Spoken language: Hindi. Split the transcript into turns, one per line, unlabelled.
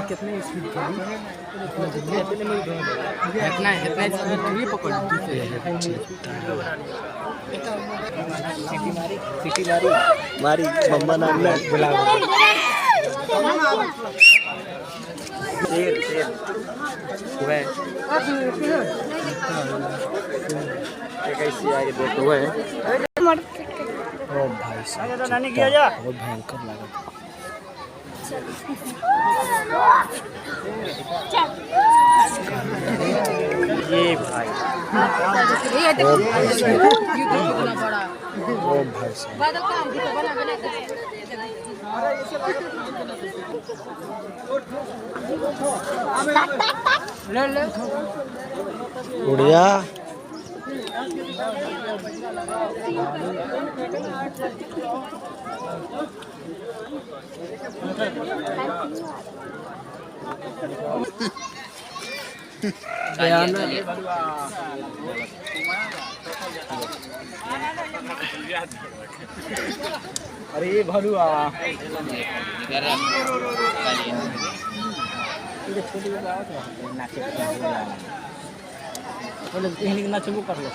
कितने स्पीड इतना स्पीड थोड़ी पकड़ सिटी मारी मम्मा नाम में बुला कैसी आगे देखो है ओ भाई साहब बहुत भयंकर लगा ये भाई ओ भाई साहब उड़िया अरे भलुआ नाचबो कर लो